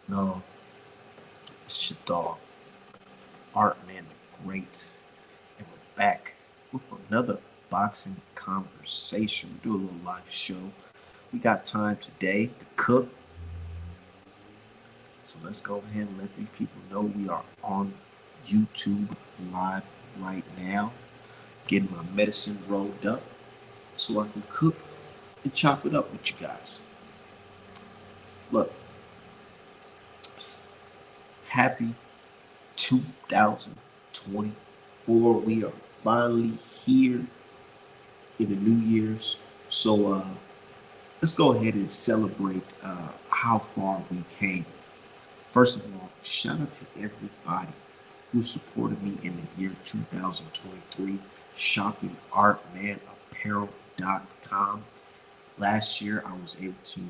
No, it's your dog, Art Man the Great, and we're back with another boxing conversation. We do a little live show. We got time today to cook, so let's go ahead and let these people know we are on YouTube live right now. Getting my medicine rolled up so I can cook and chop it up with you guys. Look, happy 2024. We are finally here in the New Year's. So let's go ahead and celebrate how far we came. First of all, shout out to everybody who supported me in the year 2023, shopping artmanapparel.com. Last year, I was able to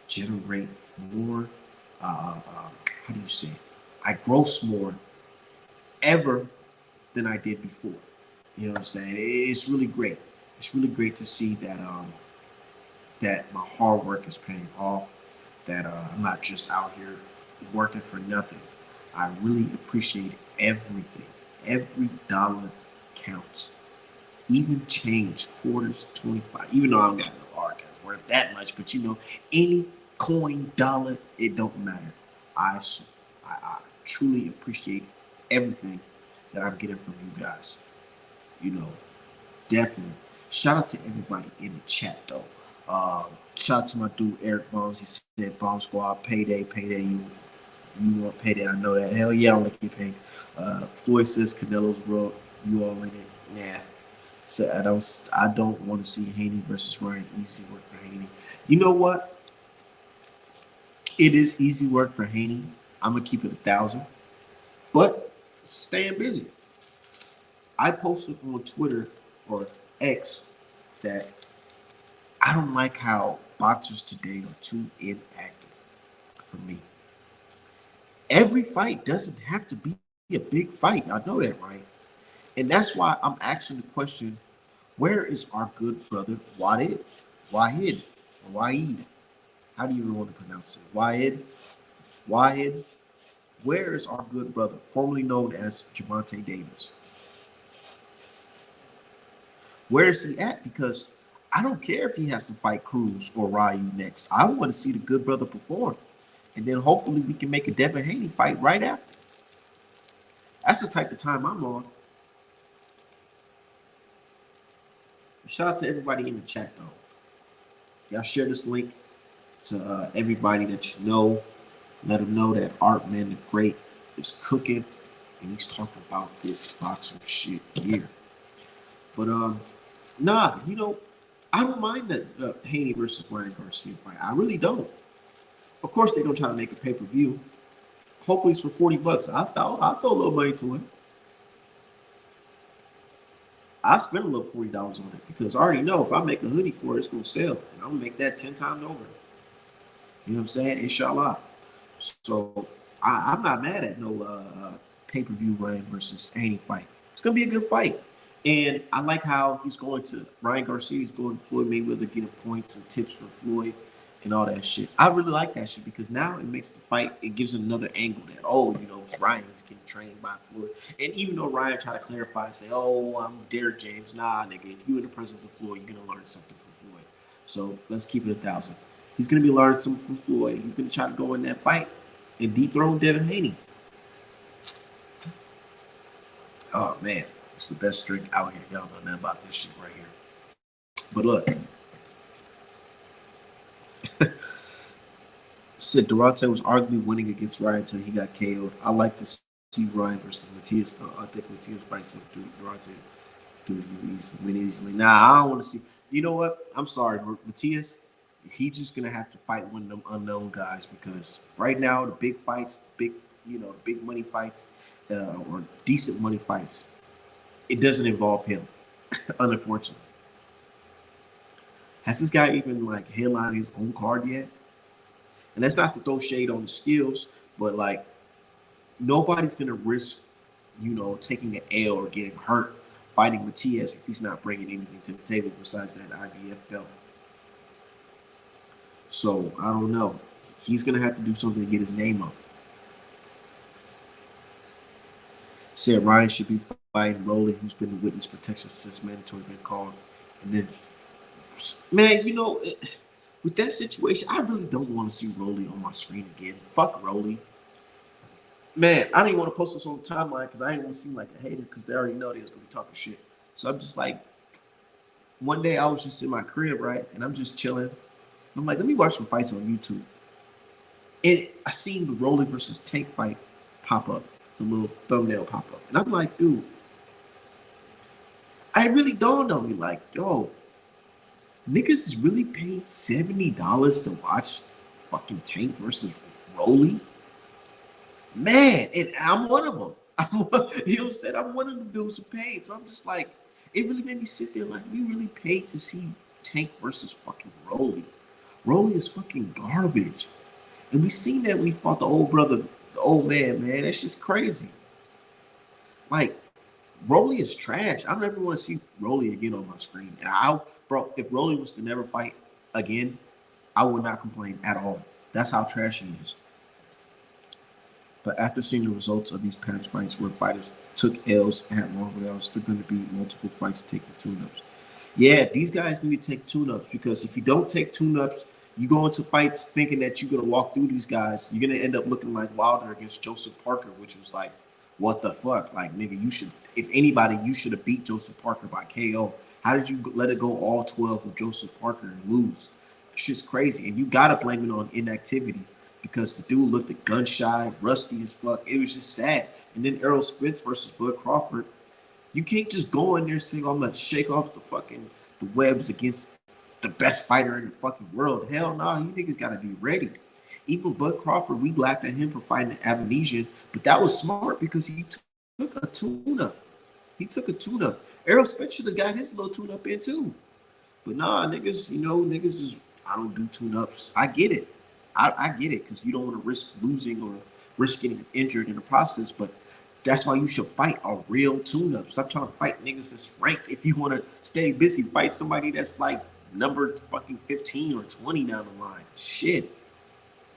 generate more. How do you say it? I grossed more ever than I did before. You know what I'm saying? It's really great. It's really great to see that that my hard work is paying off. That I'm not just out here working for nothing. I really appreciate everything. Every dollar counts. Even change, quarters, 25. Even though I don't got no art that's worth that much, but any coin, dollar, it don't matter. I, I truly appreciate everything that I'm getting from you guys. You know, definitely. Shout out to everybody in the chat though. Shout out to my dude Eric Bones. He said Bomb Squad, payday, payday. You want payday? I know that. Hell yeah, I want to get paid. Floyd says Canelo's world. You all in it? Nah. So I don't want to see Haney versus Ryan. Easy work for Haney. You know what? It is easy work for Haney. I'm gonna keep it 1,000, but staying busy. I posted on Twitter or X that I don't like how boxers today are too inactive for me. Every fight doesn't have to be a big fight. I know that, right? And that's why I'm asking the question, where is our good brother Wahid? Wahid or Wahid? How do you even want to pronounce it? Wahid? Wahid? Where is our good brother, formerly known as Javante Davis? Where is he at? Because I don't care if he has to fight Cruz or Ryu next. I want to see the good brother perform. And then hopefully we can make a Devin Haney fight right after. That's the type of time I'm on. Shout out to everybody in the chat though. Y'all share this link to everybody that you know. Let them know that Art Man the Great is cooking and he's talking about this boxing shit here. But nah, I don't mind that Haney versus Ryan Garcia fight. I really don't. Of course, they're gonna try to make a pay per view. Hopefully, it's for $40. I'll throw a little money to it. I spend a little $40 on it because I already know if I make a hoodie for it, it's gonna sell, and I'm gonna make that 10 times over. You know what I'm saying? Inshallah. So I'm not mad at no pay per view Ryan versus Haney fight. It's gonna be a good fight. And I like how he's going to Ryan Garcia is going to Floyd Mayweather, getting points and tips for Floyd and all that shit. I really like that shit because now it makes the fight, it gives another angle that, Ryan is getting trained by Floyd. And even though Ryan tried to clarify and say, oh, I'm Derek James, nah, nigga, if you're in the presence of Floyd, you're going to learn something from Floyd. So let's keep it 1,000. He's going to be learning something from Floyd. He's going to try to go in that fight and dethrone Devin Haney. Oh, man. It's the best drink out here. Y'all know nothing about this shit right here. But look, said Durante was arguably winning against Ryan until he got KO'd. I like to see Ryan versus Matias though. I think Matias fights him Durante do you easily, win easily. Nah, I don't want to see. You know what? I'm sorry, Matias. He's just gonna have to fight one of them unknown guys because right now the big fights, the big money fights, or decent money fights, it doesn't involve him, unfortunately. Has this guy even like headlined his own card yet? And that's not to throw shade on the skills, but like nobody's gonna risk, taking an L or getting hurt fighting Matias if he's not bringing anything to the table besides that IBF belt. So I don't know. He's gonna have to do something to get his name up. Said Ryan should be fighting Rolly, who's been in witness protection since mandatory been called. And then, man, with that situation, I really don't want to see Rolly on my screen again. Fuck Rolly. Man, I didn't want to post this on the timeline because I didn't want to seem like a hater because they already know they was going to be talking shit. So I'm just like, one day I was just in my crib, right? And I'm just chilling. I'm like, let me watch some fights on YouTube. And I seen the Rolly versus Tank fight pop up, the little thumbnail pop up. And I'm like, dude, I really dawned on me like, yo, niggas is really paid $70 to watch fucking Tank versus Rolly. Man, and I'm one of them. You know what I'm saying? I'm one of the dudes who paid. So I'm just like, it really made me sit there like, we really paid to see Tank versus fucking Rolly. Rolly is fucking garbage. And we seen that when we fought the old brother, the old man, man. That's just crazy. Like, Rolly is trash. I don't ever want to see Rolly again on my screen. And bro, if Rolly was to never fight again, I would not complain at all. That's how trash he is. But after seeing the results of these past fights where fighters took L's and had long layoffs, they're going to be multiple fights taking tune-ups. Yeah, these guys need to take tune-ups because if you don't take tune-ups, you go into fights thinking that you're going to walk through these guys. You're going to end up looking like Wilder against Joseph Parker, which was like, what the fuck? Like, nigga, you should, if anybody, you should have beat Joseph Parker by KO. How did you let it go all 12 with Joseph Parker and lose? Shit's crazy. And you got to blame it on inactivity. Because the dude looked at gun shy, rusty as fuck. It was just sad. And then Errol Spence versus Bud Crawford. You can't just go in there saying, I'm gonna shake off the webs against the best fighter in the fucking world. Hell no, you niggas gotta be ready. Even Bud Crawford, we laughed at him for fighting Avanesian, but that was smart because he took a tune-up. He took a tune-up. Errol Spence should have got his little tune-up in too. But nah, niggas, niggas is, I don't do tune-ups. I get it. I get it because you don't want to risk losing or risk getting injured in the process, but that's why you should fight a real tune-up. Stop trying to fight niggas that's ranked. If you want to stay busy, fight somebody that's like number fucking 15 or 20 down the line. Shit.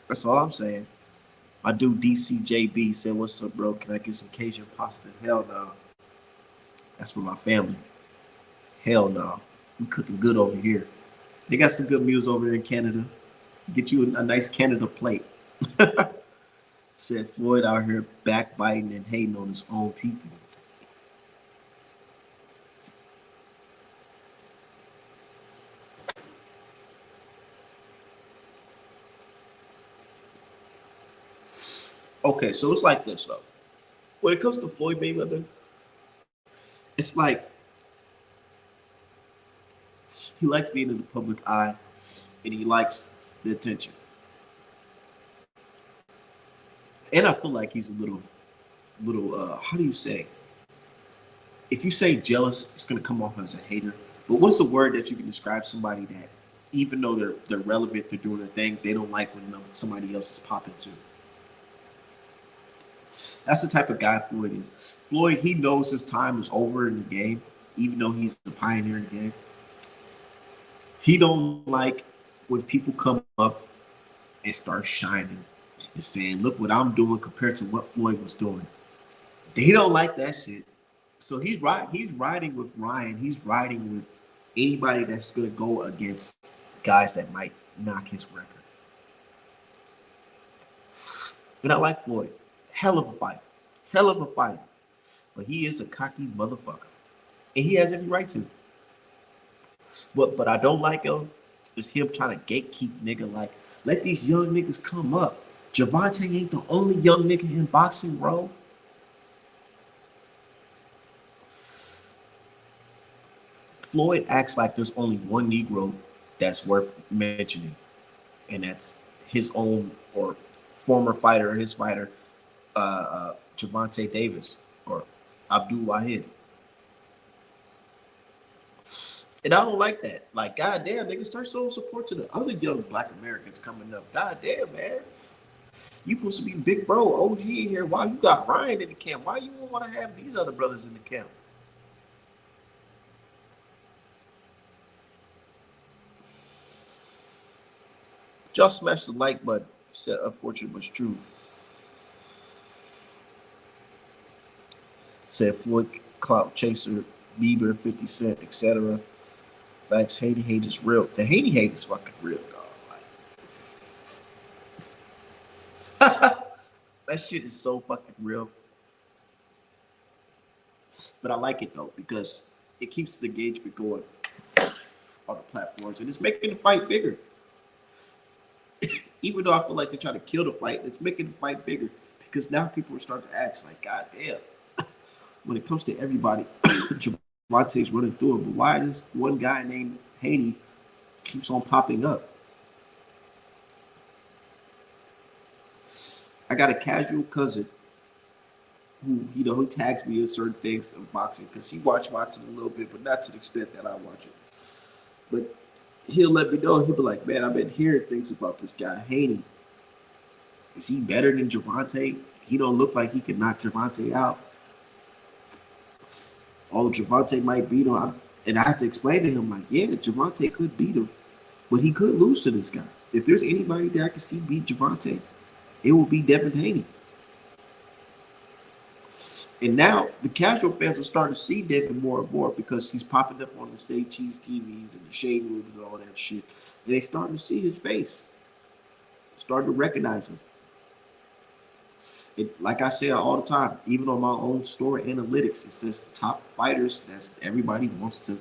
That's all I'm saying. My dude DCJB said, what's up, bro? Can I get some Cajun pasta? Hell no. That's for my family. Hell no. We cooking good over here. They got some good meals over there in Canada. Get you a nice Canada plate. Said Floyd out here backbiting and hating on his own people. Okay, so it's like this though. When it comes to Floyd Mayweather, it's like he likes being in the public eye and he likes the attention. And I feel like he's a little, how do you say? If you say jealous, it's gonna come off as a hater. But what's the word that you can describe somebody that, even though they're relevant, they're doing their thing, they don't like when somebody else is popping too? That's the type of guy Floyd is. Floyd, he knows his time is over in the game, even though he's the pioneer in the game. He don't like when people come up and start shining and saying, look what I'm doing compared to what Floyd was doing. They don't like that shit. So he's riding with Ryan. He's riding with anybody that's going to go against guys that might knock his record. And I like Floyd. Hell of a fighter. Hell of a fighter. But he is a cocky motherfucker. And he has every right to. But I don't like him. It's him trying to gatekeep nigga. Like, let these young niggas come up. Javante ain't the only young nigga in boxing, bro. Floyd acts like there's only one Negro that's worth mentioning. And that's his own or former fighter, his fighter, Javante Davis or Abdul Wahid. And I don't like that. Like, goddamn, niggas, start showing support to the other young Black Americans coming up. Goddamn, man. You supposed to be big bro, OG in here. Why you got Ryan in the camp? Why you want to have these other brothers in the camp? Just smash the like button. Said unfortunate but true. Said Floyd clout chaser, Bieber, 50 Cent, etc. Facts, Haney hate is real. The Haney hate is fucking real, dog. Like, that shit is so fucking real. But I like it though because it keeps the engagement going on the platforms and it's making the fight bigger. Even though I feel like they're trying to kill the fight, it's making the fight bigger because now people are starting to ask like, God damn, when it comes to everybody, Javonte's running through it, but why does one guy named Haney keeps on popping up? I got a casual cousin who, you know, who tags me in certain things of boxing because he watched boxing a little bit, but not to the extent that I watch it. But he'll let me know. He'll be like, man, I've been hearing things about this guy, Haney. Is he better than Javonte? He don't look like he can knock Javonte out. Oh, Javonte might beat him. And I have to explain to him, like, yeah, Javonte could beat him, but he could lose to this guy. If there's anybody that I can see beat Javonte, it will be Devin Haney. And now the casual fans are starting to see Devin more and more because he's popping up on the Say Cheese TVs and the shade rooms and all that shit. And they starting to see his face, starting to recognize him. Like I say all the time, even on my own store analytics, it says the top fighters that's everybody wants to,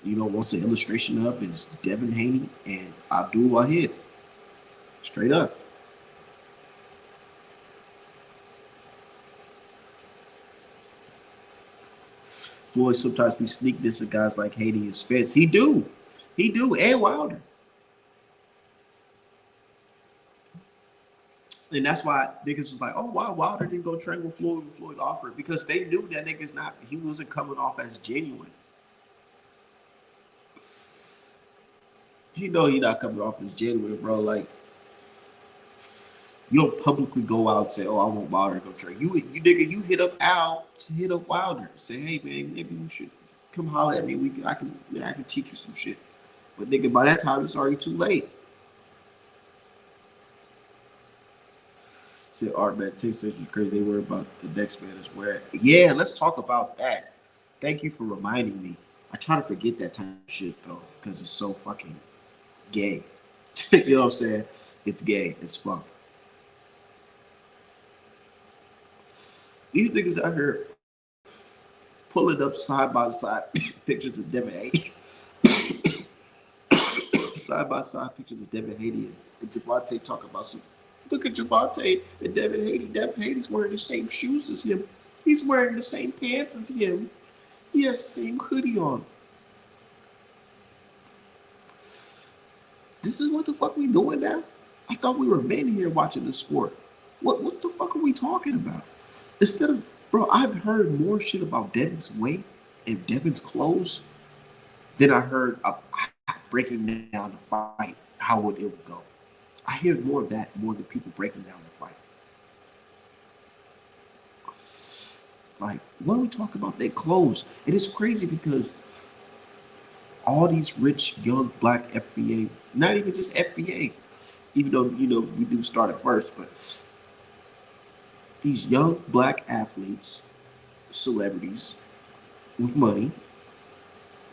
you know, wants an illustration of is Devin Haney and Abdul Wahid. Straight up. Floyd sometimes be sneak dissing guys like Haney and Spence. He do, and Wilder. And that's why niggas was like, oh, why Wilder didn't go train with Floyd when Floyd offered? Because they knew that niggas he wasn't coming off as genuine. You know he not coming off as genuine, bro. Like, you don't publicly go out and say, oh, I want Wilder to go train. You nigga, you hit up Al to hit up Wilder. Say, hey man, maybe you should come holler at me. I can teach you some shit. But nigga, by that time it's already too late. Said Art man, Texas was crazy. They worry about the next man is where. Yeah, let's talk about that. Thank you for reminding me. I try to forget that type of shit though, because it's so fucking gay. You know what I'm saying? It's gay as fuck. These niggas out here pulling up side by side pictures of Devin Haney. Side by side pictures of Devin Haney and Javonte talking about some. Look at Javonte and Devin Haney. Devin Haney's wearing the same shoes as him. He's wearing the same pants as him. He has the same hoodie on. This is what the fuck we doing now? I thought we were men here watching this sport. What the fuck are we talking about? Instead of, bro, I've heard more shit about Devin's weight and Devin's clothes than I heard of breaking down the fight, how it would go. I hear more of that more than people breaking down the fight. Like, what are we talking about? Their clothes. And it's crazy because all these rich, young, black FBA, not even just FBA, even though, you know, we do start at first, but these young black athletes, celebrities with money,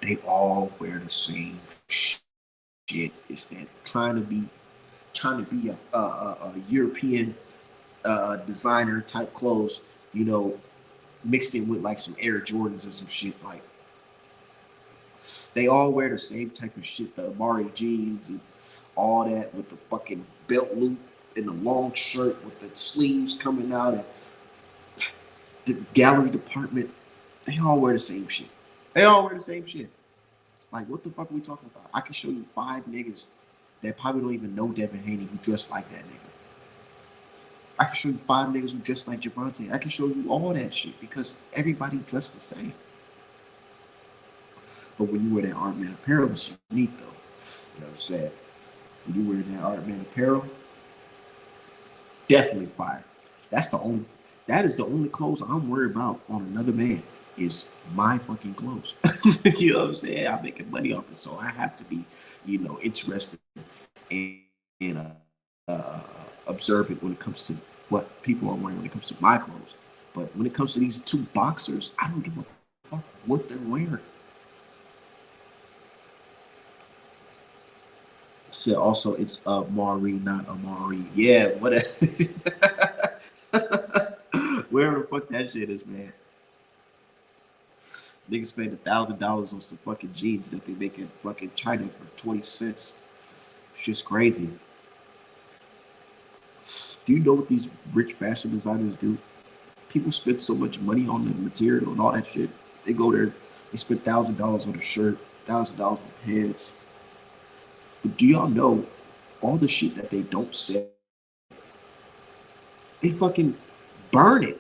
they all wear the same shit. It's that trying to be a European designer type clothes, you know, mixed in with like some Air Jordans and some shit. Like, they all wear the same type of shit, the Amari jeans and all that with the fucking belt loop and the long shirt with the sleeves coming out and the gallery department. They all wear the same shit. Like, what the fuck are we talking about? I can show you 5 niggas that probably don't even know Devin Haney who dress like that nigga. I can show you 5 niggas who dress like Javonte. I can show you all that shit because everybody dressed the same. But when you wear that Art Man apparel, it's unique though. You know what I'm saying? When you wear that Art Man apparel, definitely fire. That is the only clothes I'm worried about on another man is my fucking clothes. You know what I'm saying? I'm making money off it, so I have to be, you know, interested in observant when it comes to what people are wearing when it comes to my clothes. But when it comes to these two boxers, I don't give a fuck what they're wearing. Said also it's Mari, not Amari. Yeah, what wherever the fuck that shit is, man. Niggas spend $1,000 on some fucking jeans that they make in fucking China for 20 cents. It's just crazy. Do you know what these rich fashion designers do? People spend so much money on the material and all that shit. They go there, they spend $1,000 on a shirt, $1,000 on pants. But do y'all know all the shit that they don't sell? They fucking burn it.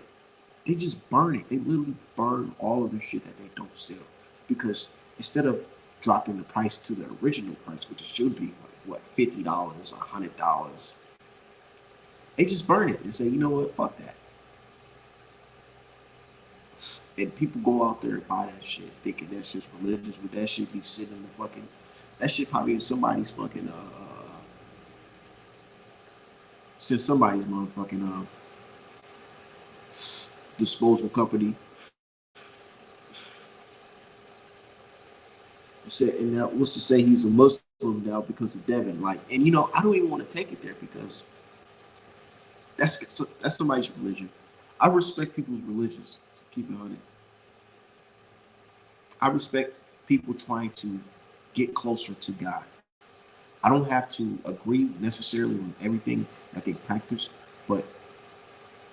They just burn it. They literally burn all of the shit that they don't sell. Because instead of dropping the price to the original price, which it should be like what, $50, $100, they just burn it and say, you know what, fuck that. And people go out there and buy that shit, thinking that's just religious, but that shit be sitting in the fucking, that shit probably in somebody's fucking, since somebody's motherfucking, disposal company. Said, and now what's to say he's a Muslim now because of Devin? Like, and you know, I don't even want to take it there because that's somebody's religion. I respect people's religions. To keep it on it. I respect people trying to get closer to God. I don't have to agree necessarily with everything that they practice, but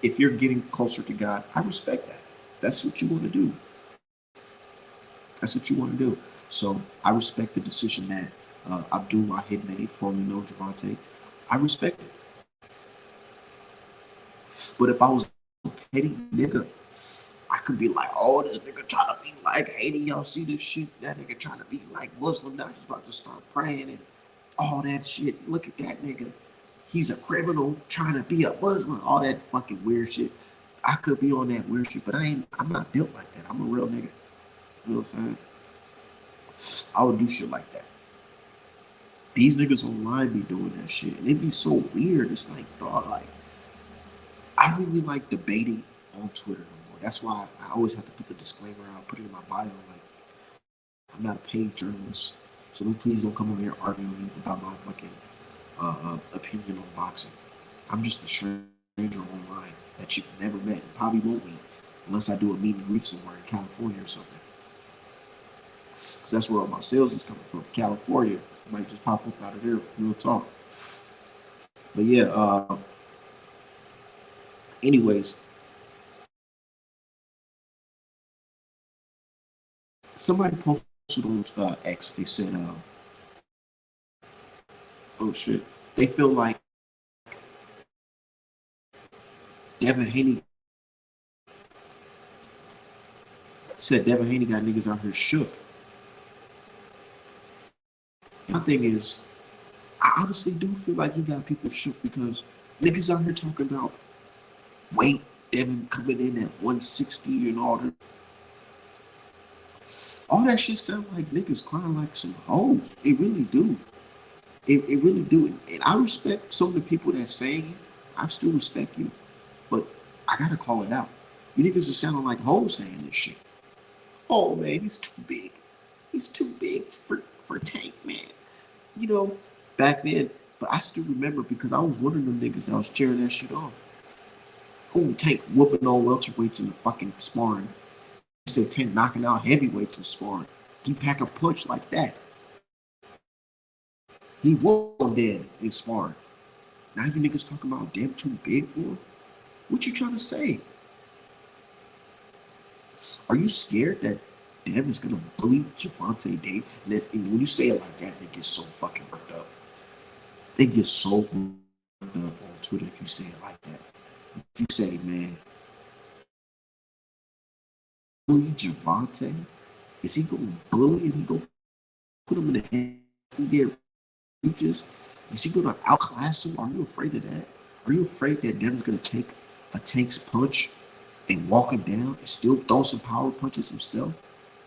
if you're getting closer to God, I respect that. That's what you want to do. That's what you want to do. So I respect the decision that Abdul Wahid made, formerly known Javante. I respect it. But if I was a petty nigga, I could be like, oh, this nigga trying to be like Haney. Y'all see this shit? That nigga trying to be like Muslim. Now he's about to start praying and all that shit. Look at that nigga. He's a criminal trying to be a Muslim. All that fucking weird shit. I could be on that weird shit, but I'm not built like that. I'm a real nigga. You know what I'm saying? I would do shit like that. These niggas online be doing that shit, and it'd be so weird. It's like, dog, like, I don't really like debating on Twitter no more. That's why I always have to put the disclaimer out, put it in my bio, like, I'm not a paid journalist, so please don't come over here arguing with me about my fucking opinion on boxing. I'm just a stranger online that you've never met and probably won't meet unless I do a meet and greet somewhere in California or something. Because that's where all my sales is coming from. California might just pop up out of there. Real talk. But yeah, anyways, somebody posted on X, they said, oh shit, they feel like Devin Haney said Devin Haney got niggas out here shook. My thing is, I honestly do feel like he got people shook because niggas out here talking about weight, Devin coming in at 160 and all that. All that shit sound like niggas crying like some hoes. It really do. It really do. And I respect some of the people that's saying it. I still respect you. But I gotta call it out. You niggas are sounding like hoes saying this shit. Oh man, he's too big. He's too big for Tank, man. You know, back then, but I still remember because I was one of them niggas that was cheering that shit on. Oh, Tank whooping on welterweights in the fucking sparring. He said Tank knocking out heavyweights in sparring. He pack a punch like that. He whooped Dev in sparring. Now you niggas talking about Dev too big for him? What you trying to say? Are you scared that Dev is gonna bully Javante Dave? And when you say it like that, they get so fucking worked up. They get so worked up on Twitter if you say it like that. If you say, man, bully Javante? Is he gonna bully and he gonna put him in the head? He did reaches? Is he gonna outclass him? Are you afraid of that? Are you afraid that Dev's gonna take a Tank's punch and walk him down and still throw some power punches himself?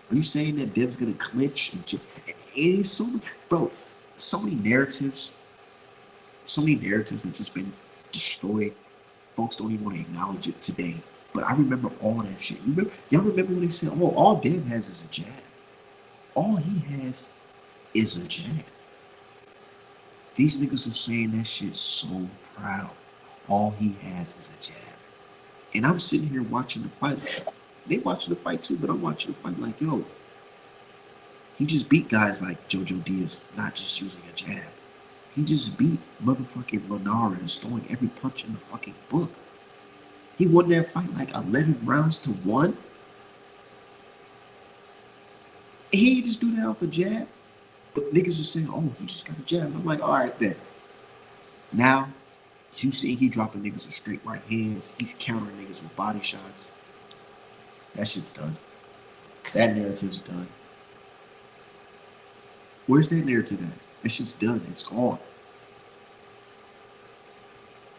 Are you saying that Dev's gonna clinch? And so, bro, so many narratives have just been destroyed. Folks don't even want to acknowledge it today. But I remember all that shit. Y'all remember when they said, "Oh, all Dev has is a jab. All he has is a jab." These niggas are saying that shit so proud. All he has is a jab. And I'm sitting here watching the fight. They watching the fight too, but I'm watching the fight like, yo, he just beat guys like Jojo Diaz, not just using a jab. He just beat motherfucking Linares, throwing every punch in the fucking book. He won that fight like 11 rounds to 1. He just do that off a jab. But niggas are saying, oh, he just got a jab. And I'm like, all right, bet. Now, you see he dropping niggas with straight right hands. He's countering niggas with body shots. That shit's done. That narrative's done. Where's that narrative at? That shit's done. It's gone.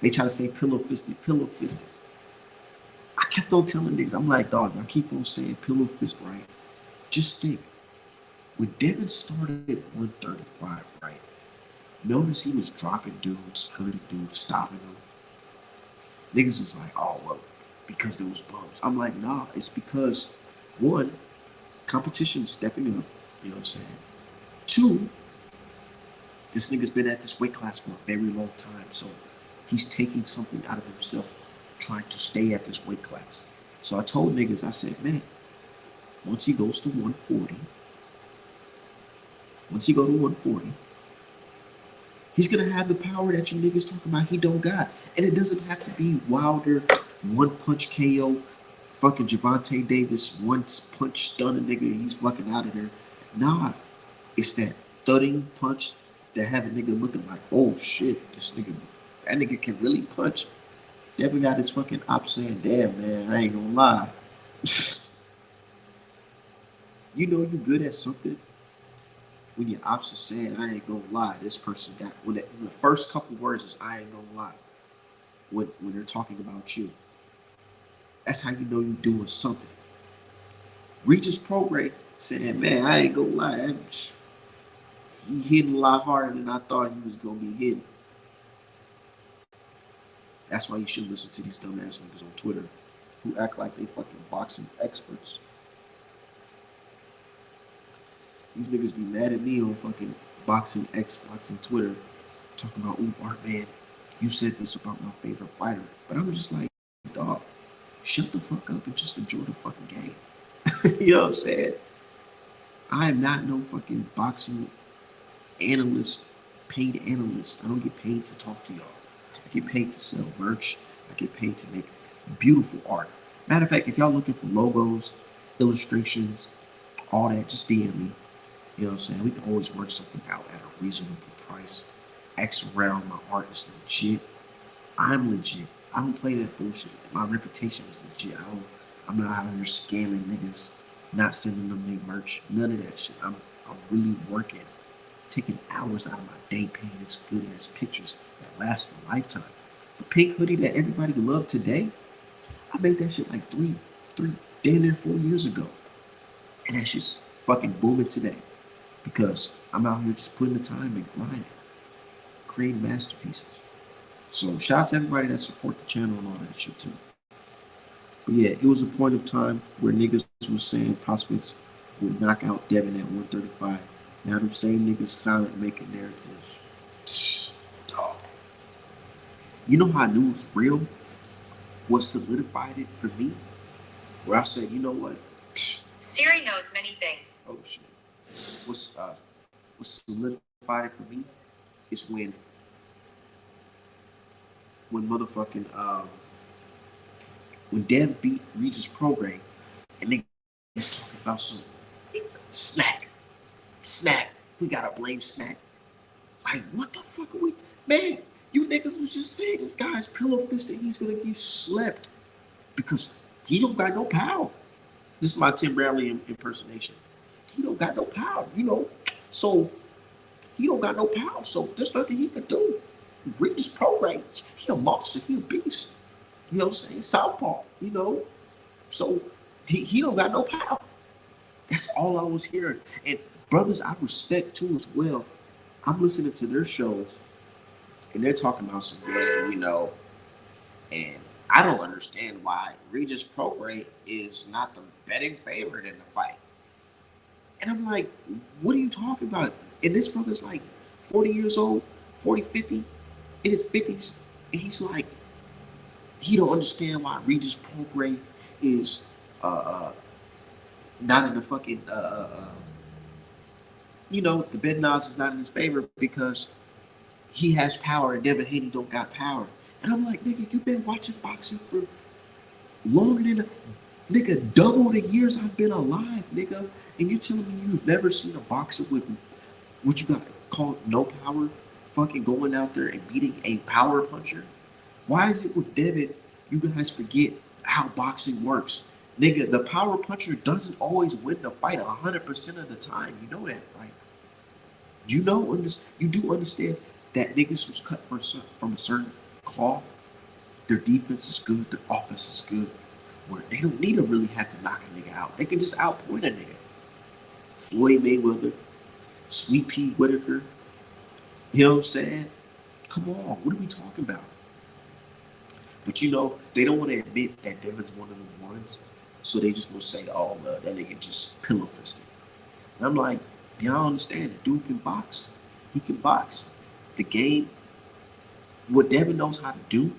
They try to say pillow fisted, pillow fisted. I kept on telling niggas, I'm like, dog, I keep on saying pillow fist, right? Just think, when Devin started at 135, right? Notice he was dropping dudes, hurting dudes, stopping them. Niggas is like, oh, well, because there was bumps. I'm like, nah, it's because, one, competition is stepping up, you know what I'm saying? Two, this nigga's been at this weight class for a very long time, so he's taking something out of himself, trying to stay at this weight class. So I told niggas, I said, man, once he goes to 140, he's gonna have the power that you niggas talking about he don't got. And it doesn't have to be Wilder, one punch KO, fucking Gervonta Davis, one punch stun a nigga, he's fucking out of there. Nah, it's that thudding punch that have a nigga looking like, oh shit, this nigga, that nigga can really punch. Devin got his fucking op saying, damn man, I ain't gonna lie. You know you good at something when your ops are saying, I ain't gonna lie, this person got, when the first couple words is, I ain't gonna lie, when they're talking about you. That's how you know you're doing something. Regis Prograis saying, man, I ain't gonna lie, he hitting a lot harder than I thought he was gonna be hitting. That's why you should listen to these dumbass niggas on Twitter who act like they fucking boxing experts. These niggas be mad at me on fucking boxing Twitter, talking about, ooh, Art, man, you said this about my favorite fighter. But I'm just like, dog, shut the fuck up and just enjoy the fucking game. You know what I'm saying? I am not no fucking boxing analyst, paid analyst. I don't get paid to talk to y'all. I get paid to sell merch. I get paid to make beautiful art. Matter of fact, if y'all looking for logos, illustrations, all that, just DM me. You know what I'm saying? We can always work something out at a reasonable price. X around, my art is legit. I'm legit. I don't play that bullshit. My reputation is legit. I'm not out here scamming niggas, not sending them their merch. None of that shit. I'm really working, taking hours out of my day, painting this good ass pictures that last a lifetime. The pink hoodie that everybody loved today, I made that shit like three, damn near 4 years ago. And that shit's fucking booming today. Because I'm out here just putting the time and grinding, creating masterpieces. So shout out to everybody that support the channel and all that shit too. But yeah, it was a point of time where niggas was saying prospects would knock out Devin at 135. Now them same niggas silent making narratives. Dog. You know how I knew it was real? What solidified it for me? Where I said, you know what? Siri knows many things. Oh shit. What's solidified it for me is when motherfucking when Dev beat Regis Prograis and they talking about some snack. We gotta blame snack. Like what the fuck are we, man? You niggas was just saying this guy's pillow fisted. He's gonna get slept because he don't got no power. This is my Tim Bradley impersonation. He don't got no power, you know. So he don't got no power. So there's nothing he could do. Regis Prograis, he a monster, he a beast. You know what I'm saying? Southpaw, you know. So he don't got no power. That's all I was hearing. And brothers I respect too as well. I'm listening to their shows and they're talking about some, yeah, you know, And I don't understand why Regis Prograis is not the betting favorite in the fight. And I'm like, what are you talking about? And this brother's like 40 years old, 40, 50, in his 50s. And he's like, he don't understand why Regis Prograis is not in the fucking, the bed odds is not in his favor because he has power and Devin Haney don't got power. And I'm like, nigga, you've been watching boxing for longer than, nigga, double the years I've been alive, nigga. And you telling me you've never seen a boxer with what you got called no power fucking going out there and beating a power puncher? Why is it with Devin, you guys forget how boxing works? Nigga, the power puncher doesn't always win the fight 100% of the time. You know that, right? You do understand that niggas was cut from a certain cloth. Their defense is good, their offense is good, where they don't need to really have to knock a nigga out. They can just outpoint a nigga. Floyd Mayweather, Sweet Pea Whitaker, you know what I'm saying? Come on, what are we talking about? But they don't want to admit that Devin's one of the ones, so they just gonna say, oh, well, that nigga just pillow fisted. And I'm like, y'all understand, the dude can box. He can box. The game, what Devin knows how to do,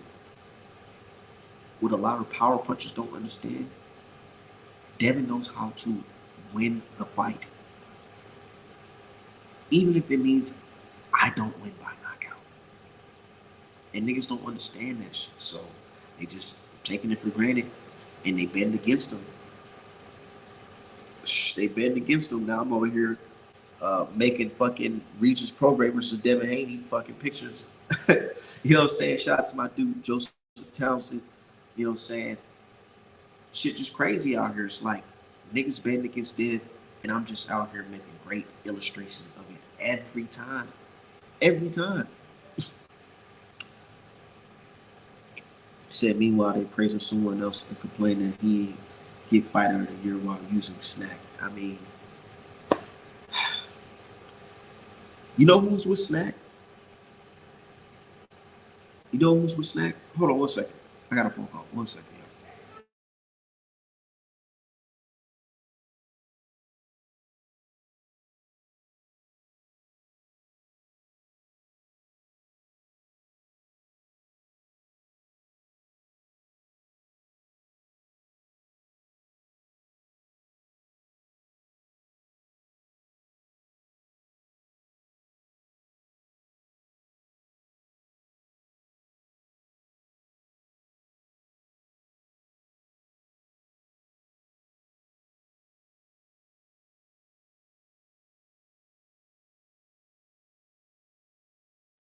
what a lot of power punchers don't understand, Devin knows how to win the fight. Even if it means I don't win by knockout. And niggas don't understand that shit. So they just taking it for granted and they bend against them. They bend against them. Now I'm over here making fucking Regis Prograis versus Devin Haney fucking pictures. You know what I'm saying? Shout out to my dude Joseph Townsend. You know what I'm saying? Shit just crazy out here. It's like niggas bend against Dev, and I'm just out here making great illustrations of it every time. Every time. Said meanwhile they praising someone else and complain that he get fighter of the year while using snack. I mean, you know who's with snack? You know who's with snack? Hold on 1 second. I got a phone call. 1 second.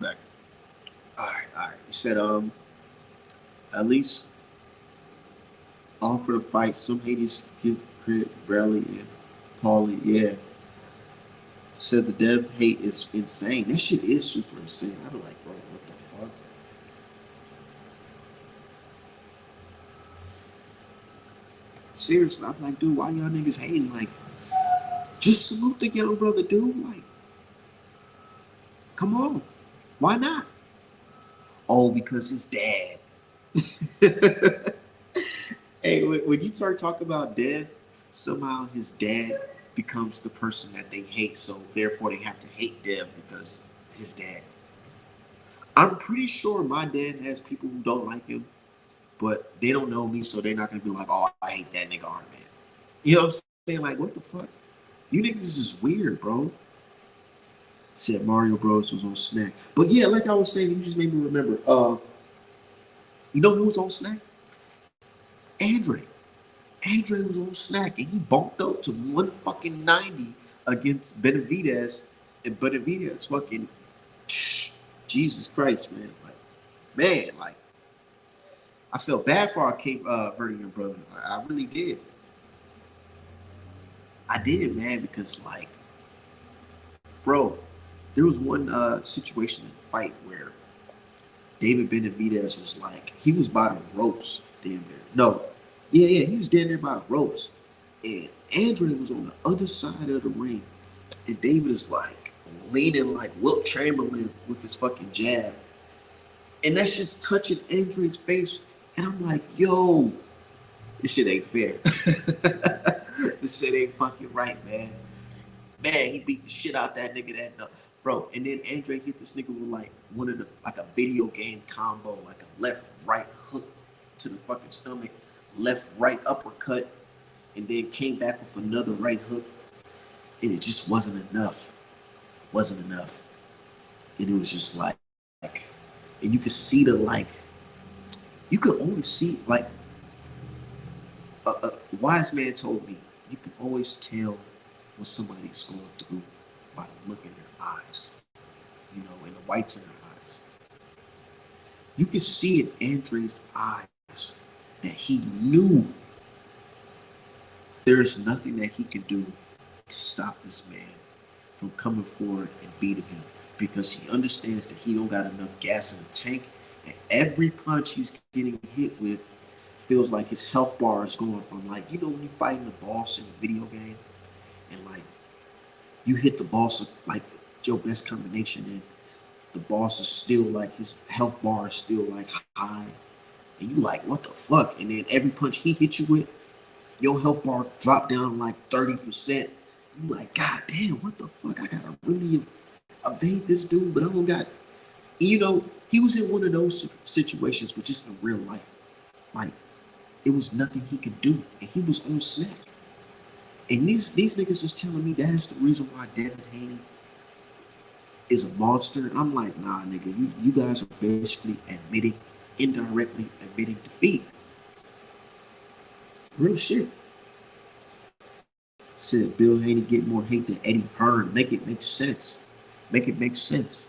Back. All right. You said at least for the fight, some haters give credit Bradley and Paulie. Yeah. Said the dev hate is insane. That shit is super insane. I be like, bro, what the fuck? Seriously, I'm like, dude, why y'all niggas hating? Like, just salute the young brother, dude. Like, come on. Why not? Oh, because his dad. Hey, when you start talking about Dev, somehow his dad becomes the person that they hate, so therefore they have to hate Dev because his dad. I'm pretty sure my dad has people who don't like him, but they don't know me, so they're not gonna be like, oh, I hate that nigga Arm Man. You know what I'm saying? Like, what the fuck? You niggas is weird, bro. Said Mario Bros was on Snack. But yeah, like I was saying, you just made me remember. You know who was on Snack? Andre. Andre was on Snack, and he bumped up to 190 against Benavidez, and Benavidez fucking Jesus Christ, man. Like, I felt bad for our Cape Verdean brother. I really did. I did, man, because like, bro, there was one situation in the fight where David Benavidez was like, he was by the ropes, damn near. No, yeah, he was damn near by the ropes. And Andre was on the other side of the ring. And David is like leaning like Wilt Chamberlain with his fucking jab. And that's just touching Andre's face. And I'm like, yo, this shit ain't fair. This shit ain't fucking right, man. Man, he beat the shit out that nigga bro. And then Andre hit this nigga with like one of the like a video game combo, like a left right hook to the fucking stomach, left right uppercut, and then came back with another right hook. And it just wasn't enough. It wasn't enough. And it was just like, and you could see the like, you could only see like a wise man told me you can always tell what somebody's going through by the look in their eyes, you know, and the whites in their eyes. You can see in Andre's eyes that he knew there's nothing that he can do to stop this man from coming forward and beating him, because he understands that he don't got enough gas in the tank, and every punch he's getting hit with feels like his health bar is going from, like, you know, when you fighting the boss in a video game and like you hit the boss like your best combination and the boss is still like his health bar is still like high, and you like, what the fuck? And then every punch he hit you with, your health bar dropped down like 30%. You like, god damn, what the fuck? I gotta really evade this dude, but I don't got, you know, he was in one of those situations, but just in real life. Like, it was nothing he could do, and he was on snatch. And these niggas is telling me that is the reason why Devin Haney is a monster. And I'm like, nah, nigga, you guys are basically indirectly admitting defeat. Real shit. Said Bill Haney get more hate than Eddie Hearn. Make it make sense. Make it make sense.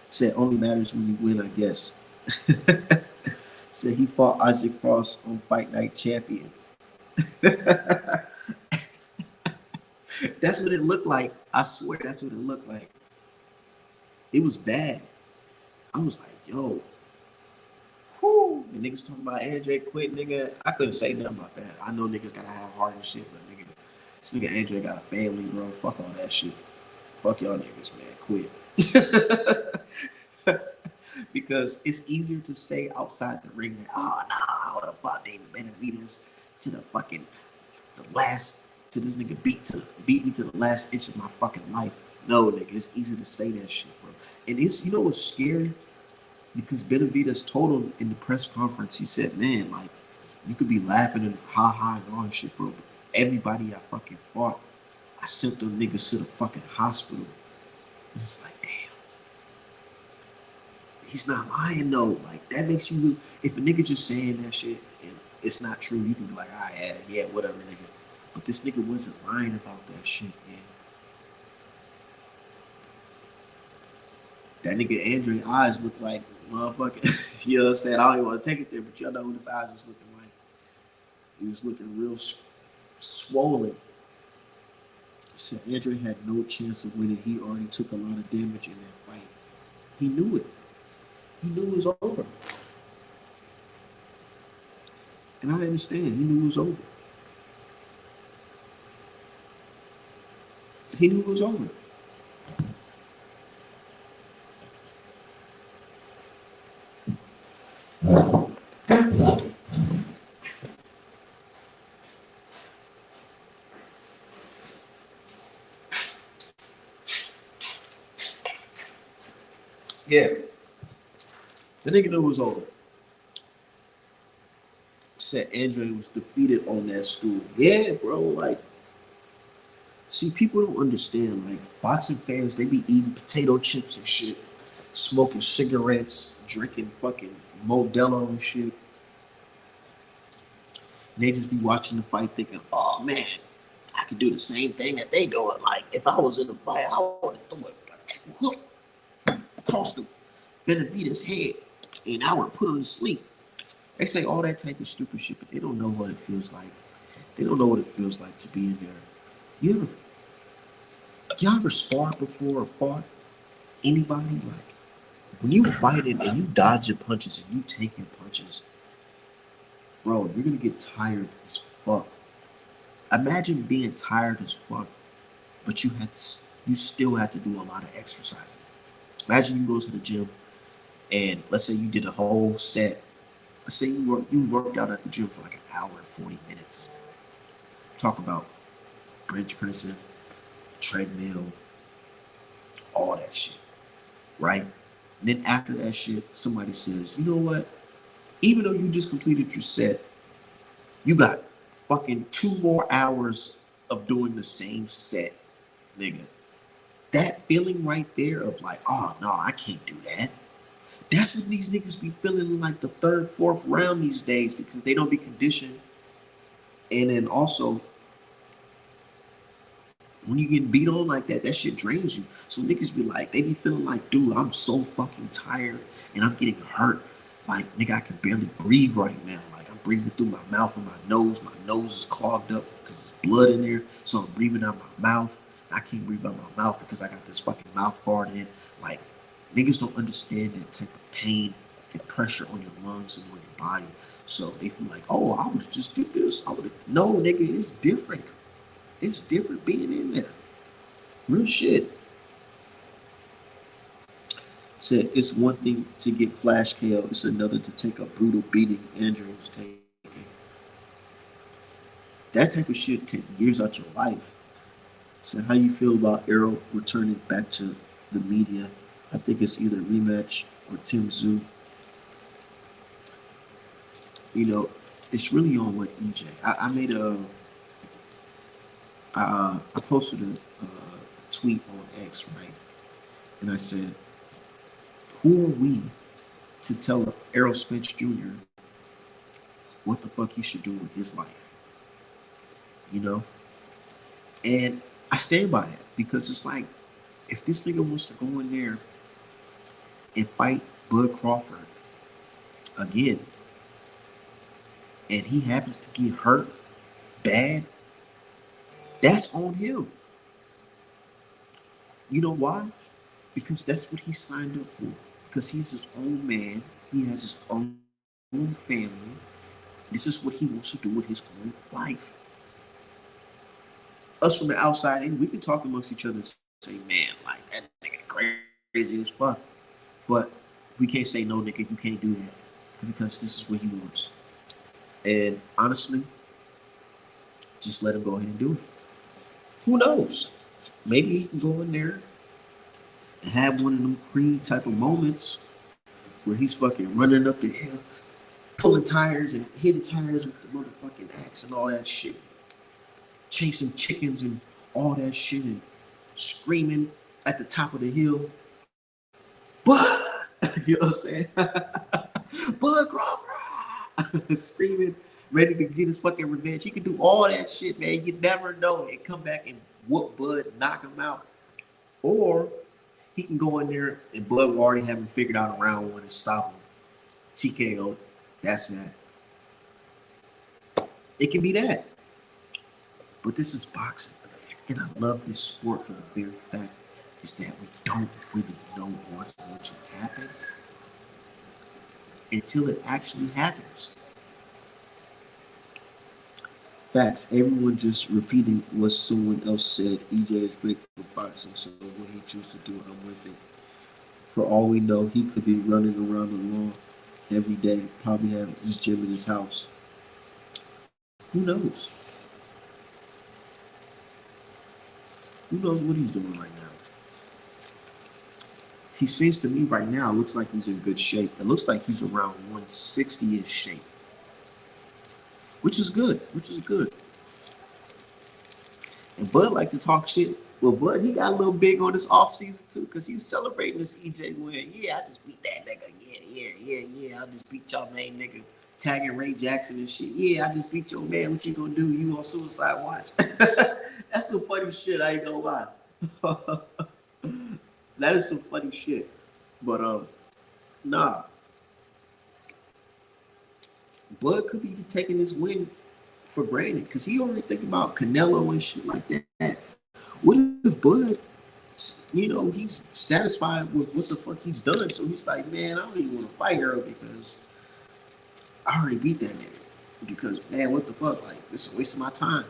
Said only matters when you win, I guess. Said he fought Isaac Frost on Fight Night Champion. That's what it looked like. I swear that's what it looked like. It was bad. I was like, yo. Whoo. The niggas talking about Andre quit, nigga. I couldn't say nothing about that. I know niggas gotta have heart and shit, but nigga, this nigga Andre got a family, bro. Fuck all that shit. Fuck y'all niggas, man. Quit. Because it's easier to say outside the ring that, oh no, I would have fought David Benavidez to the last, to this nigga beat me to the last inch of my fucking life. No, nigga, it's easy to say that shit, bro. And it's, you know what's scary? Because Benavidez told him in the press conference, he said, man, like, you could be laughing and ha and all that shit, bro, but everybody I fucking fought, I sent them niggas to the fucking hospital. And it's like, damn. He's not lying though. Like, that makes you, if a nigga just saying that shit and it's not true, you can be like, ah, yeah, whatever, nigga. But this nigga wasn't lying about that shit, man. That nigga Andre eyes look like motherfucking, you know what I'm saying? I don't even want to take it there, but y'all know what his eyes was looking like. He was looking real swollen. So Andre had no chance of winning. He already took a lot of damage in that fight. He knew it. He knew it was over. And I understand. He knew it was over. He knew it was over. Yeah. The nigga knew it was over. Said Andre was defeated on that stool. Yeah, bro, like, see, people don't understand, like, boxing fans, they be eating potato chips and shit, smoking cigarettes, drinking fucking Modelo and shit. And they just be watching the fight thinking, oh man, I could do the same thing that they doing. Like, if I was in the fight, I would have threw a hook across the Benavidez' head and I would have put him to sleep. They say all that type of stupid shit, but they don't know what it feels like. They don't know what it feels like to be in there. Y'all ever sparred before or fought anybody? Like, when you fighting and you dodging punches and you taking punches, bro, you're gonna get tired as fuck. Imagine being tired as fuck, but you still have to do a lot of exercising. Imagine you go to the gym And let's say you did a whole set. Let's say you worked out at the gym for like an hour and 40 minutes. Talk about bench pressing, treadmill, all that shit, right? And then after that shit, somebody says, you know what? Even though you just completed your set, you got fucking 2 more hours of doing the same set, nigga. That feeling right there of like, oh no, I can't do that. That's what these niggas be feeling in like the third, fourth round these days because they don't be conditioned. And then also, when you get beat on like that, that shit drains you. So niggas be like, they be feeling like, dude, I'm so fucking tired and I'm getting hurt. Like, nigga, I can barely breathe right now. Like, I'm breathing through my mouth and my nose. My nose is clogged up because there's blood in there. So I'm breathing out my mouth. I can't breathe out my mouth because I got this fucking mouth guard in. Like, niggas don't understand that type of pain and pressure on your lungs and on your body. So they feel like, oh, I would just do this. I would. No, nigga, it's different. It's different being in there. Real shit. Said it's one thing to get flash KO, it's another to take a brutal beating Andrew was taking. That type of shit take years out your life. So how you feel about Errol returning back to the media? I think it's either rematch or Tim Zoo. You know, it's really on what EJ. I made a I posted a tweet on X, right? And I said, who are we to tell Errol Spence Jr. what the fuck he should do with his life? You know? And I stand by that because it's like, if this nigga wants to go in there and fight Bud Crawford again, and he happens to get hurt bad, that's on him. You know why? Because that's what he signed up for. Because he's his own man. He has his own family. This is what he wants to do with his own life. Us from the outside in, we can talk amongst each other and say, man, like, that nigga crazy as fuck. But we can't say, no, nigga, you can't do that. Because this is what he wants. And honestly, just let him go ahead and do it. Who knows? Maybe he can go in there and have one of them Creed type of moments where he's fucking running up the hill, pulling tires and hitting tires with the motherfucking axe and all that shit. Chasing chickens and all that shit and screaming at the top of the hill. But, you know what I'm saying? Bud Crawford! Screaming, ready to get his fucking revenge. He can do all that shit, man. You never know. And come back and whoop Bud, knock him out. Or he can go in there and Bud will already have him figured out around one and stop him. TKO. That's that. It can be that. But this is boxing. And I love this sport for the very fact is that we don't really know what's going to happen until it actually happens. Facts. Everyone just repeating what someone else said. EJ is great for boxing, so what he chooses to do, I'm with it. For all we know, he could be running around the lawn every day, probably have his gym in his house. Who knows? Who knows what he's doing right now? He seems to me right now, it looks like he's in good shape. It looks like he's around 160-ish shape. Which is good. And Bud like to talk shit. Well, Bud, he got a little big on this offseason too, because he was celebrating this EJ win. Yeah, I just beat that nigga. Yeah. I just beat y'all main nigga. Tagging Ray Jackson and shit. Yeah, I just beat your man. What you gonna do? You on suicide watch? That's some funny shit, I ain't gonna lie. That is some funny shit. But nah. Bud could be taking this win for granted because he already think about Canelo and shit like that. What if Bud, you know, he's satisfied with what the fuck he's done, so he's like, man, I don't even want to fight her because I already beat that nigga. Because man, what the fuck, like it's a waste of my time.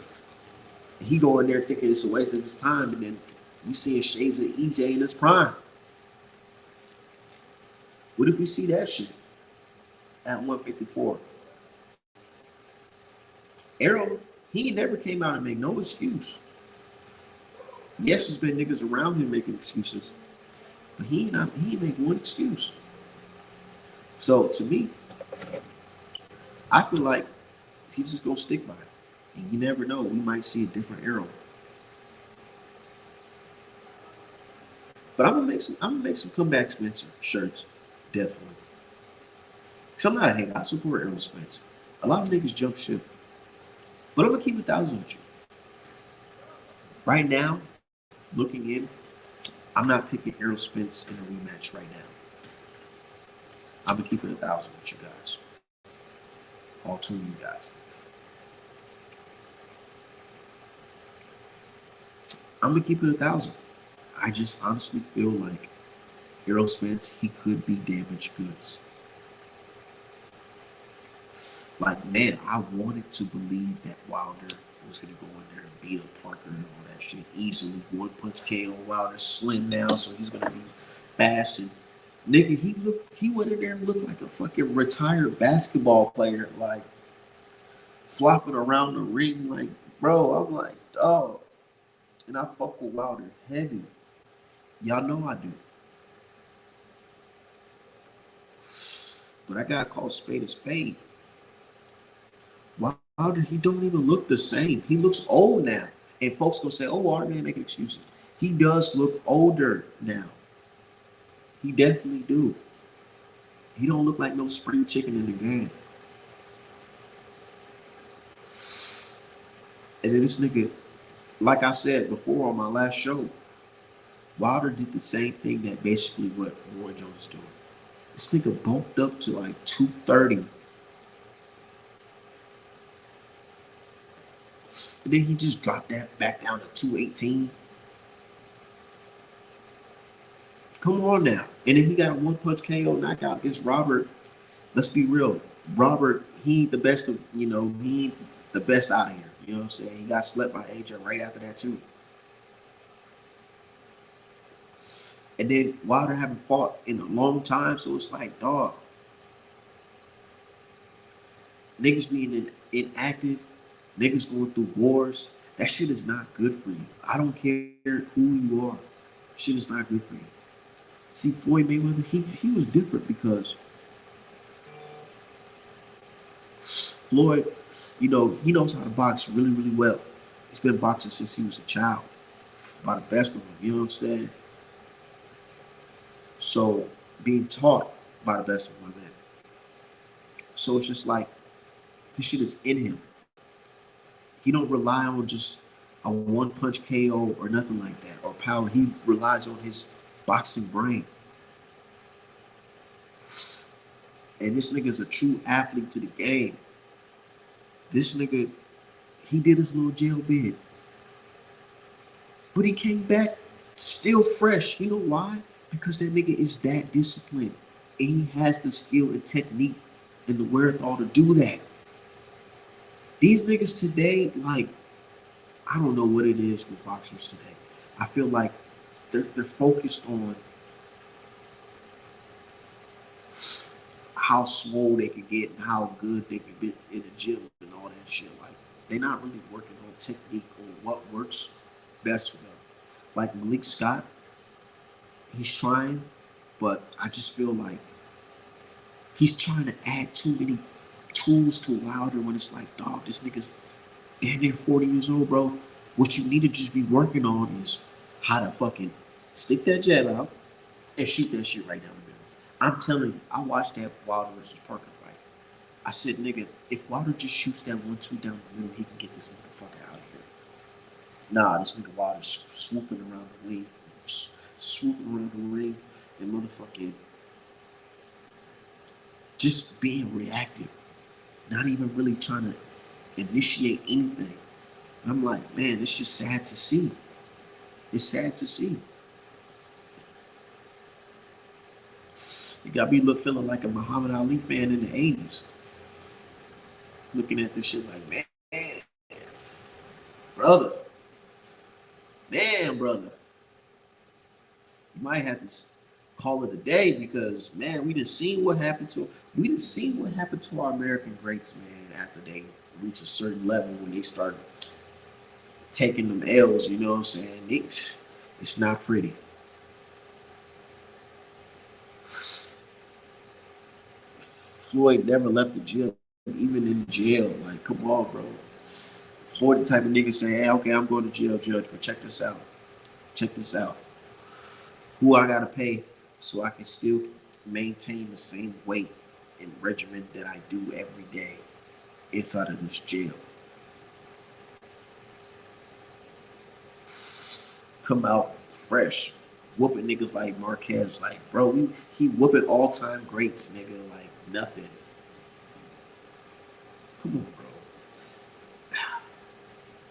And he go in there thinking it's a waste of his time, and then you seeing shades of EJ in his prime. What if we see that shit at 154? Errol, he never came out and made no excuse. Yes, there's been niggas around him making excuses, but he ain't make one excuse. So to me, I feel like he's just gonna stick by it. And you never know, we might see a different Errol. But I'm gonna make some comeback Spencer shirts, definitely. Cause I'm not a hater. I support Errol Spence. A lot of niggas jump ship, but I'm gonna keep 1,000 with you. Right now, looking in, I'm not picking Errol Spence in a rematch right now. I'm gonna keep it 1,000 with you guys, all two of you guys. I'm gonna keep it 1,000. I just honestly feel like Errol Spence, he could be damaged goods. Like, man, I wanted to believe that Wilder was going to go in there and beat up Parker and all that shit easily. One punch KO. Wilder slim now, so he's going to be fast. And nigga, he went in there and looked like a fucking retired basketball player, like flopping around the ring. Like, bro, I'm like, dog. And I fuck with Wilder heavy. Y'all know I do. But I gotta call spade a spade. Wilder, he don't even look the same. He looks old now. And folks gonna say, oh, Wilder man making excuses. He does look older now. He definitely do. He don't look like no spring chicken in the game. And then this nigga, like I said before on my last show, Wilder did the same thing that basically what Roy Jones is doing. This nigga bulked up to like 230. And then he just dropped that back down to 218. Come on now. And then he got a one punch KO knockout against Robert. Let's be real. Robert, he ain't the best of, he ain't the best out of here. You know what I'm saying? He got slept by AJ right after that too. And then Wilder haven't fought in a long time, so it's like, dog. Niggas being inactive, niggas going through wars, that shit is not good for you. I don't care who you are. Shit is not good for you. See, Floyd Mayweather, he was different because Floyd, he knows how to box really, really well. He's been boxing since he was a child. By the best of them, you know what I'm saying? So, being taught by the best of my man. So it's just like, this shit is in him. He don't rely on just a one punch KO or nothing like that, or power. He relies on his boxing brain. And this nigga is a true athlete to the game. This nigga, he did his little jail bid. But he came back still fresh. You know why? Because that nigga is that disciplined. And he has the skill and technique and the wherewithal to do that. These niggas today, like, I don't know what it is with boxers today. I feel like they're focused on how swole they can get and how good they can get in the gym and all that shit. Like, they're not really working on technique or what works best for them. Like Malik Scott, he's trying, but I just feel like he's trying to add too many tools to Wilder when it's like, dog, this nigga's damn near 40 years old, bro. What you need to just be working on is how to fucking stick that jab out and shoot that shit right down the middle. I'm telling you, I watched that Wilder versus Parker fight. I said, nigga, if Wilder just shoots that 1-2 down the middle, he can get this motherfucker out of here. Nah, this nigga Wilder's swooping around the ring, and motherfucking just being reactive, not even really trying to initiate anything. And I'm like, man, it's just sad to see. It's sad to see. You got me feeling like a Muhammad Ali fan in the 80s. Looking at this shit like, man, brother. Man, brother. You might have to call it a day because man, we didn't see what happened to our American greats, man, after they reach a certain level when they start taking them L's, you know what I'm saying? It's not pretty. Floyd never left the gym, even in jail. Like, come on, bro. Floyd the type of nigga say, hey, okay, I'm going to jail, judge, but check this out. Check this out. Who I gotta pay so I can still maintain the same weight and regimen that I do every day inside of this jail. Come out fresh, whooping niggas like Marquez, like bro, he whooping all time greats, nigga, like nothing. Come on, bro.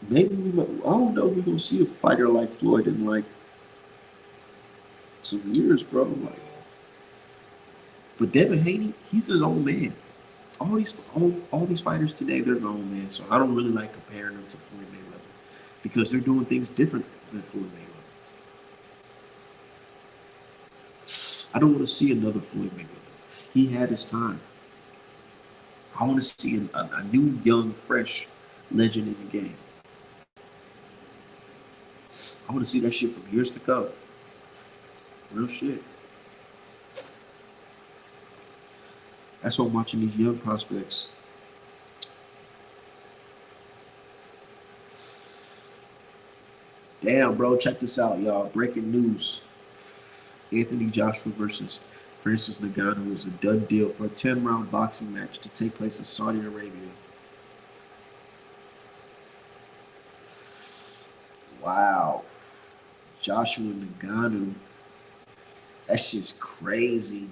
Maybe I don't know if we're gonna see a fighter like Floyd in like some years, bro. Like, but Devin Haney, he's his own man. All these fighters today, they're their own man. So I don't really like comparing them to Floyd Mayweather because they're doing things different than Floyd Mayweather. I don't want to see another Floyd Mayweather. He had his time. I want to see a new, young, fresh legend in the game. I want to see that shit from years to come. Real shit. That's why I'm watching these young prospects. Damn, bro, check this out, y'all. Breaking news. Anthony Joshua versus Francis Ngannou is a done deal for a 10-round boxing match to take place in Saudi Arabia. Wow. Joshua Ngannou. That shit's crazy.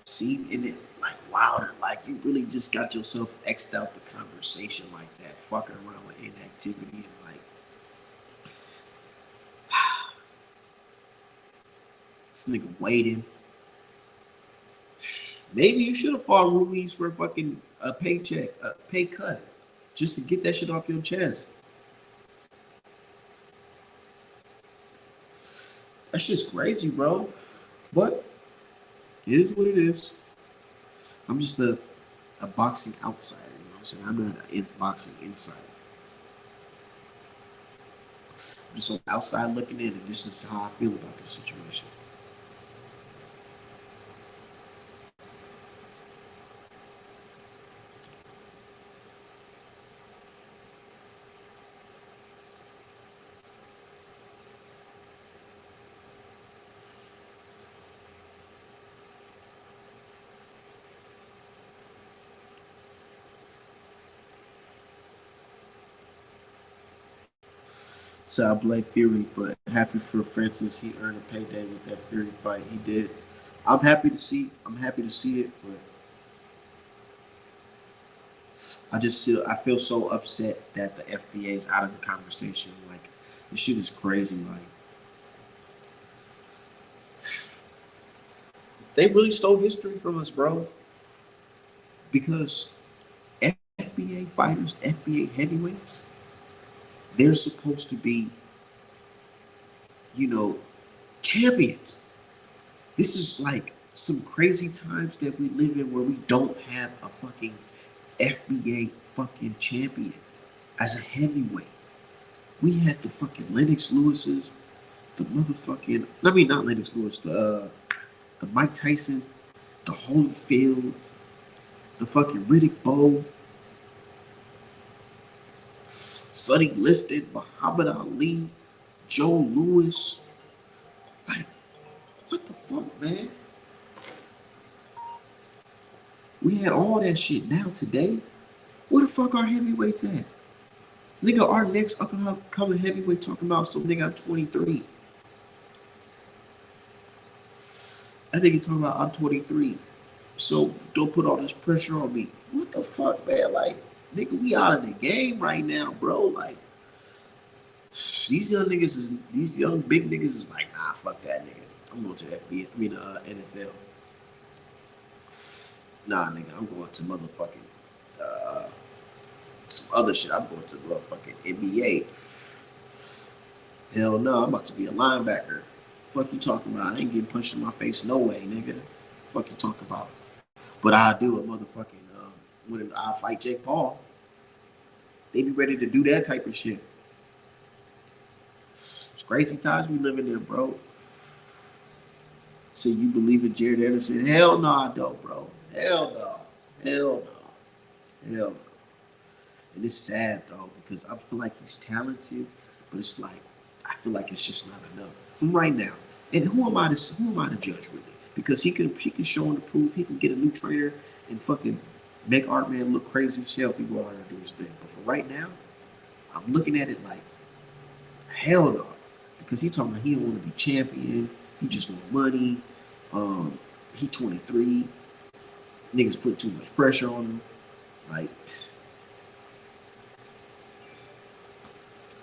See, and it like Wilder, like you really just got yourself X'd out the conversation like that, fucking around with inactivity and like this nigga waiting. Maybe you should have fought Ruiz for a fucking paycheck, a pay cut, just to get that shit off your chest. That's just crazy, bro. But it is what it is. I'm just a boxing outsider, you know what I'm saying? I'm not a boxing insider. I'm just on the outside looking in, and this is how I feel about this situation. So I blame Fury, but happy for Francis. He earned a payday with that Fury fight. He did. I'm happy to see it, but I feel so upset that the FBA is out of the conversation. Like this shit is crazy. Like they really stole history from us, bro. Because FBA fighters, FBA heavyweights, they're supposed to be, you know, champions. This is like some crazy times that we live in where we don't have a fucking FBA fucking champion as a heavyweight. We had the fucking Lennox Lewis's, the motherfucking, I mean not Lennox Lewis, the Mike Tyson, the Holyfield, the fucking Riddick Bowe, Sonny Liston, Muhammad Ali, Joe Louis. Like, what the fuck, man? We had all that shit. Now today, where the fuck are heavyweights at? Nigga, our next up and coming heavyweight talking about some nigga I'm 23. That nigga talking about I'm 23. So don't put all this pressure on me. What the fuck, man? Like, nigga, we out of the game right now, bro. Like, these young big niggas is like, nah, fuck that nigga. I'm going to the NFL. Nah, nigga, I'm going to motherfucking some other shit. I'm going to motherfucking NBA. Hell no, I'm about to be a linebacker. Fuck you talking about? I ain't getting punched in my face, no way, nigga. Fuck you talking about? But I do a motherfucking when I fight Jake Paul, they be ready to do that type of shit. It's crazy times we live in there, bro. So you believe in Jared Anderson? Hell no, I don't, bro. Hell no. Hell no. Hell no. And it's sad though, because I feel like he's talented, but it's like I feel like it's just not enough from right now. And who am I to judge really? Because he can show and prove he can get a new trainer and fucking make Artman look crazy as hell if he go out there and do his thing. But for right now, I'm looking at it like hell no. Because he talking about he don't want to be champion, he just want money. He 23. Niggas put too much pressure on him. Like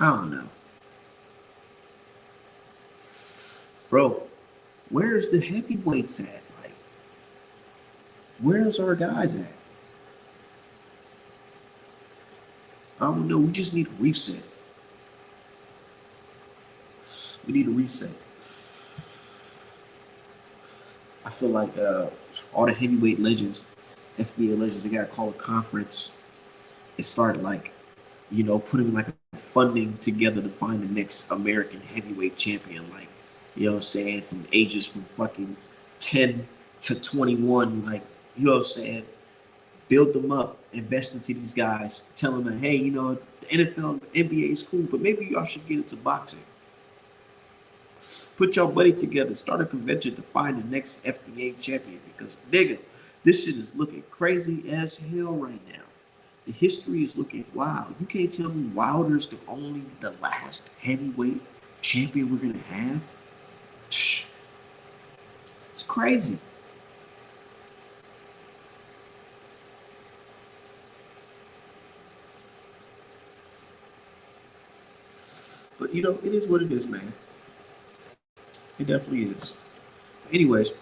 I don't know. Bro, where's the heavyweights at? Like, where's our guys at? I don't know. We just need a reset. We need a reset. I feel like all the heavyweight legends, FBA legends, they gotta call a conference and start like, putting like a funding together to find the next American heavyweight champion. Like, you know what I'm saying? From ages from fucking 10 to 21. Like, you know what I'm saying? Build them up, invest into these guys, tell them that, hey, the NFL, the NBA is cool, but maybe y'all should get into boxing. Put your money together, start a convention to find the next FDA champion because, nigga, this shit is looking crazy as hell right now. The history is looking wild. You can't tell me Wilder's the last heavyweight champion we're gonna have. It's crazy. But it is what it is, man. It definitely is. Anyways,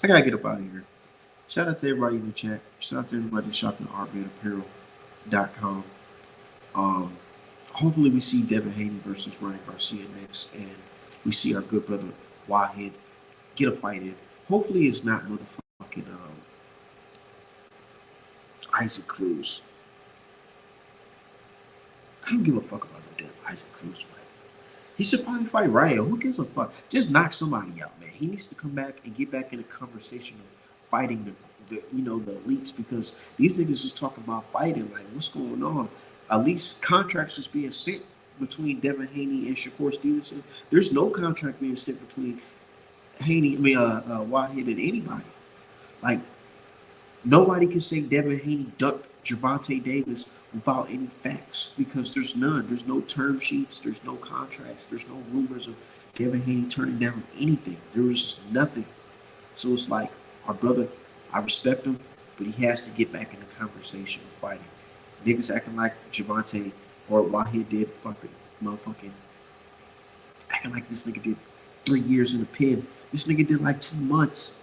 I gotta get up out of here. Shout out to everybody in the chat. Shout out to everybody shopping artmanapparel.com. Hopefully we see Devin Haney versus Ryan Garcia next, and we see our good brother Wahid get a fight in. Hopefully it's not motherfucking Isaac Cruz. I don't give a fuck about no damn Isaac Cruz fight. He should finally fight Ryan. Who gives a fuck? Just knock somebody out, man. He needs to come back and get back in a conversation of fighting the elites, because these niggas is talking about fighting. Like, what's going on? At least contracts is being sent between Devin Haney and Shakur Stevenson. There's no contract being sent between Wahid and anybody. Like, nobody can say Devin Haney ducked Gervonta Davis without any facts, because there's none. There's no term sheets. There's no contracts. There's no rumors of Devin Haney turning down anything. There was just nothing. So it's like, our brother, I respect him, but he has to get back in the conversation of fighting. Niggas acting like Gervonta or Wahid did fucking motherfucking, acting like this nigga did 3 years in the pen. This nigga did like 2 months.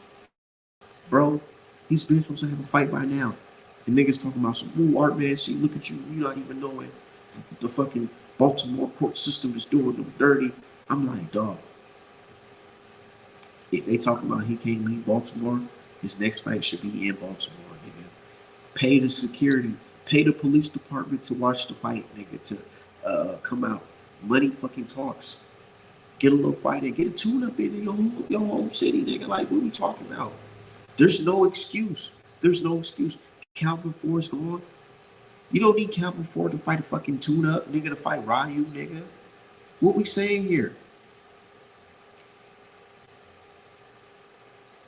Bro, he's been supposed to have a fight by now. The niggas talking about some, ooh, Art, man, see, look at you. You're not even knowing the fucking Baltimore court system is doing them dirty. I'm like, dog. If they talk about he can't leave Baltimore, his next fight should be in Baltimore, nigga. Pay the security. Pay the police department to watch the fight, nigga, to come out. Money fucking talks. Get a little fight and get a tune-up in your home city, nigga. Like, what are we talking about? There's no excuse. There's no excuse. Calvin Ford's gone. You don't need Calvin Ford to fight a fucking tune-up, nigga, to fight Ryu, nigga. What we saying here?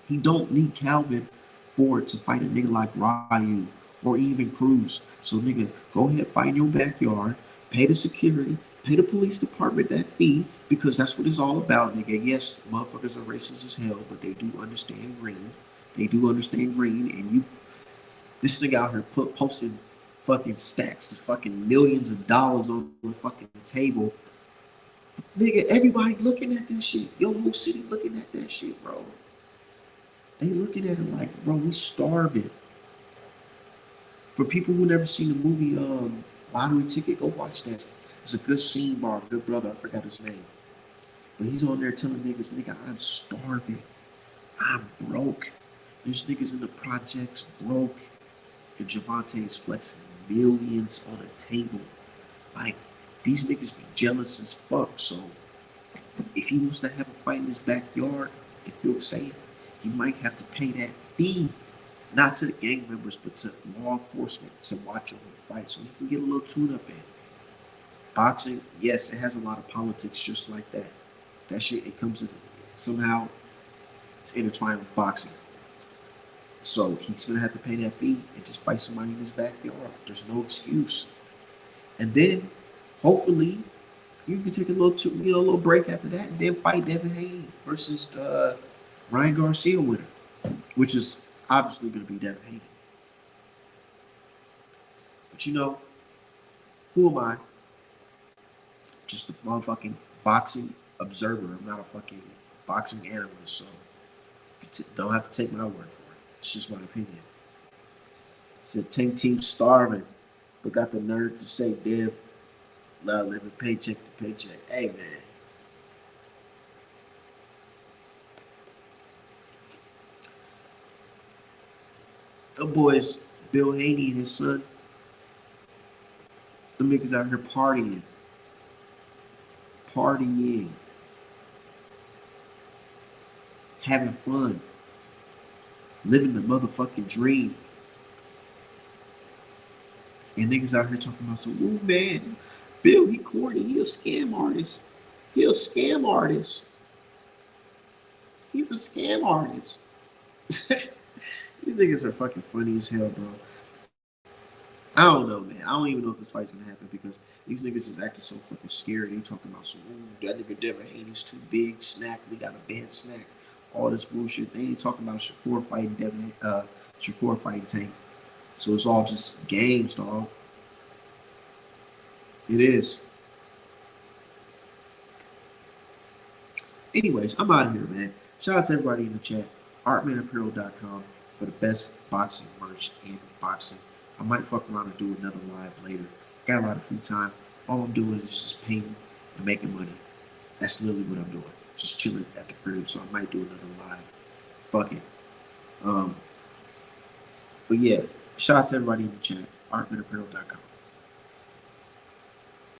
He don't need Calvin Ford to fight a nigga like Ryu or even Cruz. So, nigga, go ahead, fight in your backyard, pay the security, pay the police department that fee, because that's what it's all about, nigga. Yes, motherfuckers are racist as hell, but they do understand green. They do understand green, and this nigga out here posting fucking stacks of fucking millions of dollars on the fucking table. Nigga, everybody looking at that shit. Your whole city looking at that shit, bro. They looking at it like, bro, we starving. For people who never seen the movie Lottery Ticket, go watch that. It's a good scene, bar. Good brother, I forgot his name. But he's on there telling niggas, nigga, I'm starving. I'm broke. There's niggas in the projects broke. And Javante is flexing millions on the table. Like, these niggas be jealous as fuck. So if he wants to have a fight in his backyard and feel safe, he might have to pay that fee. Not to the gang members, but to law enforcement to watch over the fight so he can get a little tune-up in. Boxing, yes, it has a lot of politics just like that. That shit, it comes in, somehow it's intertwined with boxing. So he's gonna have to pay that fee and just fight somebody in his backyard. There's no excuse. And then, hopefully, you can take a little break after that, and then fight Devin Haney versus Ryan Garcia winner, which is obviously gonna be Devin Haney. But who am I? Just a motherfucking boxing observer. I'm not a fucking boxing analyst, so you don't have to take my word for it. It's just my opinion. Said Tank Team starving, but got the nerve to say Dev love living paycheck to paycheck. Hey man. The boys, Bill Haney and his son, the niggas out here partying. Having fun, living the motherfucking dream. And niggas out here talking about some, ooh man, Bill, he corny, he a scam artist. He a scam artist. He's a scam artist. These niggas are fucking funny as hell, bro. I don't know, man. I don't even know if this fight's gonna happen because these niggas is acting so fucking scared. They talking about some, ooh, that nigga Devin Haney's too big, snack, we got a bad snack. All this bullshit. They ain't talking about Shakur fighting Shakur fighting Tank. So it's all just games, dog. It is. Anyways, I'm out of here, man. Shout out to everybody in the chat. Artmanapparel.com for the best boxing merch in boxing. I might fuck around and do another live later. Got a lot of free time. All I'm doing is just painting and making money. That's literally what I'm doing. Just chilling at the crib. So I might do another live. Fuck it. But yeah, shout out to everybody in the chat. Artmanapparel.com.